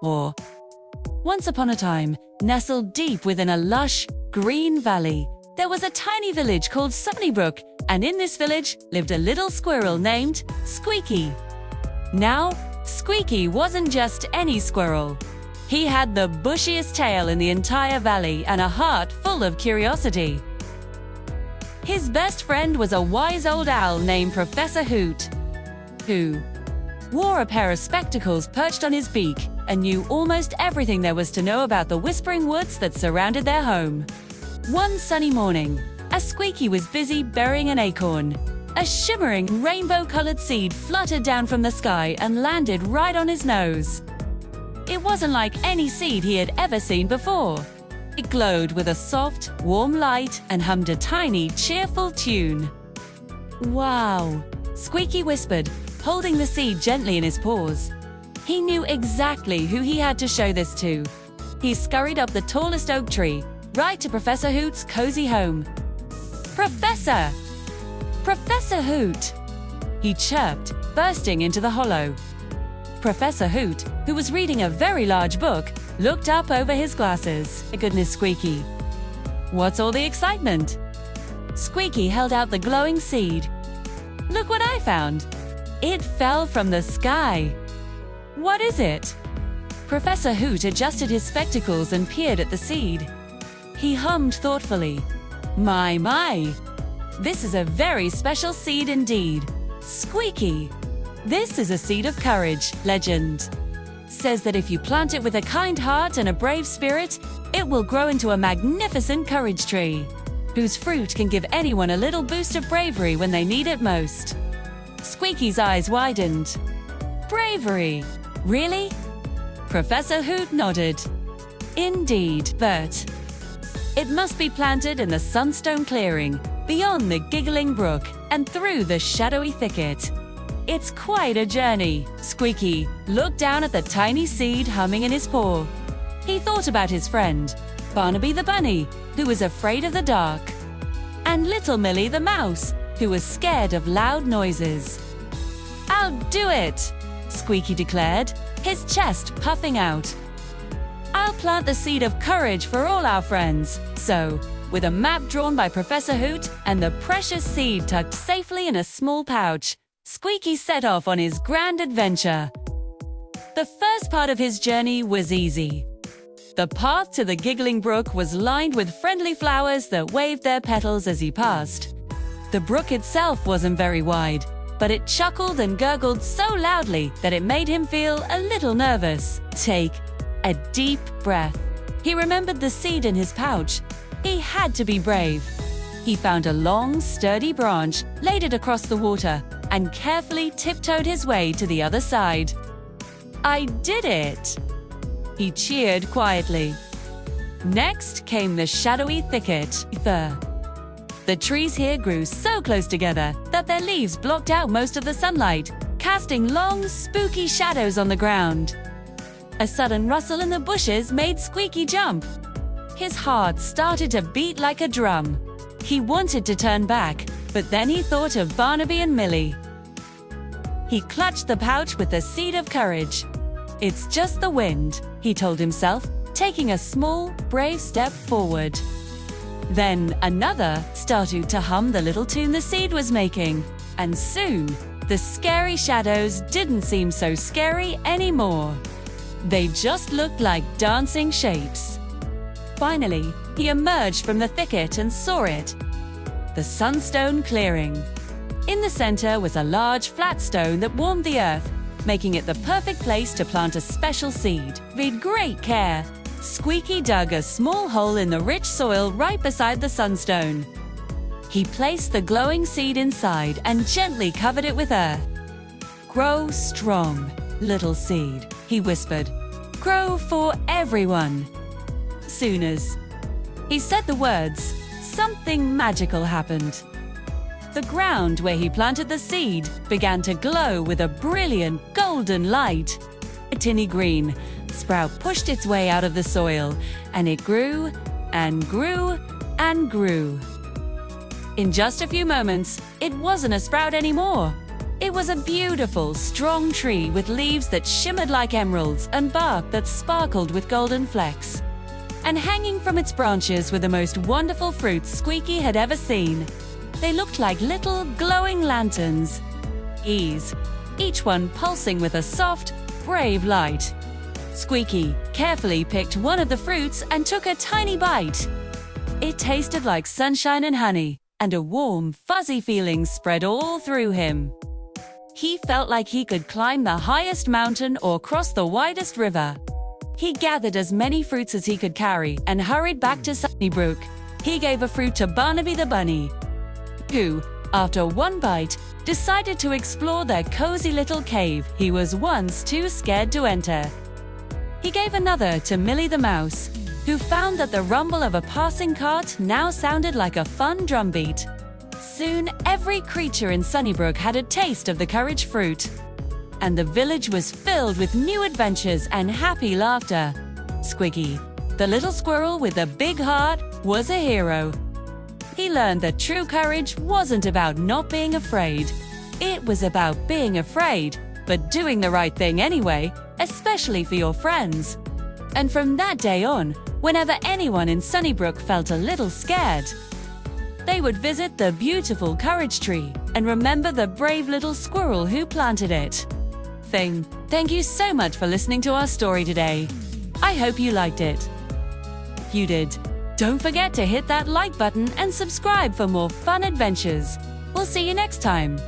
or once upon a time, nestled deep within a lush, green valley, there was a tiny village called Sunnybrook, and in this village lived a little squirrel named Squeaky. Now, Squeaky wasn't just any squirrel. He had the bushiest tail in the entire valley and a heart full of curiosity. His best friend was a wise old owl named Professor Hoot, who wore a pair of spectacles perched on his beak and knew almost everything there was to know about the whispering woods that surrounded their home. One sunny morning, as Squeaky was busy burying an acorn, a shimmering rainbow-colored seed fluttered down from the sky and landed right on his nose. It wasn't like any seed he had ever seen before. It glowed with a soft, warm light and hummed a tiny, cheerful tune. "Wow," Squeaky whispered, holding the seed gently in his paws. He knew exactly who he had to show this to. He scurried up the tallest oak tree, right to Professor Hoot's cozy home. "Professor! Professor Hoot!" he chirped, bursting into the hollow. Professor Hoot, who was reading a very large book, looked up over his glasses. "Goodness, Squeaky, what's all the excitement?" Squeaky held out the glowing seed. "Look what I found! It fell from the sky." "What is it?" Professor Hoot adjusted his spectacles and peered at the seed. He hummed thoughtfully. My, this is a very special seed indeed. Squeaky. This is a seed of courage, legend says that if you plant it with a kind heart and a brave spirit, it will grow into a magnificent courage tree, whose fruit can give anyone a little boost of bravery when they need it most. Squeaky's eyes widened. "Bravery? Really?" Professor Hoot nodded. "Indeed, but it must be planted in the sunstone clearing, beyond the giggling brook, and through the shadowy thicket. It's quite a journey." Squeaky looked down at the tiny seed humming in his paw. He thought about his friend, Barnaby the bunny, who was afraid of the dark, and little Millie the mouse, who was scared of loud noises. "I'll do it," Squeaky declared, his chest puffing out. "I'll plant the seed of courage for all our friends." So, with a map drawn by Professor Hoot and the precious seed tucked safely in a small pouch, Squeaky set off on his grand adventure. The first part of his journey was easy. The path to the giggling brook was lined with friendly flowers that waved their petals as he passed. The brook itself wasn't very wide, but it chuckled and gurgled so loudly that it made him feel a little nervous. Take a deep breath. He remembered the seed in his pouch. He had to be brave. He found a long, sturdy branch, laid it across the water, and carefully tiptoed his way to the other side. "I did it!" he cheered quietly. Next came the shadowy thicket. The trees here grew so close together that their leaves blocked out most of the sunlight, casting long, spooky shadows on the ground. A sudden rustle in the bushes made Squeaky jump. His heart started to beat like a drum. He wanted to turn back, but then he thought of Barnaby and Millie. He clutched the pouch with the seed of courage. "It's just the wind," he told himself, taking a small, brave step forward. Then another started to hum the little tune the seed was making, and soon the scary shadows didn't seem so scary anymore. They just looked like dancing shapes. Finally, he emerged from the thicket and saw it. The sunstone clearing. In the center was a large flat stone that warmed the earth, making it the perfect place to plant a special seed. With great care, Squeaky dug a small hole in the rich soil right beside the sunstone. He placed the glowing seed inside and gently covered it with earth. "Grow strong, little seed," he whispered. "Grow for everyone." Soon as he said the words, something magical happened. The ground where he planted the seed began to glow with a brilliant golden light. A tinny green sprout pushed its way out of the soil, and it grew and grew and grew. In just a few moments, it wasn't a sprout anymore. It was a beautiful, strong tree with leaves that shimmered like emeralds and bark that sparkled with golden flecks. And hanging from its branches were the most wonderful fruits Squeaky had ever seen. They looked like little, glowing lanterns. Each one pulsing with a soft, brave light. Squeaky carefully picked one of the fruits and took a tiny bite. It tasted like sunshine and honey, and a warm, fuzzy feeling spread all through him. He felt like he could climb the highest mountain or cross the widest river. He gathered as many fruits as he could carry and hurried back to Sunnybrook. He gave a fruit to Barnaby the bunny, who, after one bite, decided to explore the cozy little cave he was once too scared to enter. He gave another to Millie the mouse, who found that the rumble of a passing cart now sounded like a fun drumbeat. Soon, every creature in Sunnybrook had a taste of the courage fruit, and the village was filled with new adventures and happy laughter. Squiggy, the little squirrel with the big heart, was a hero. He learned that true courage wasn't about not being afraid. It was about being afraid, but doing the right thing anyway, especially for your friends. And from that day on, whenever anyone in Sunnybrook felt a little scared, they would visit the beautiful courage tree and remember the brave little squirrel who planted it. Thank you so much for listening to our story today. I hope you liked it. If you did, don't forget to hit that like button and subscribe for more fun adventures. We'll see you next time.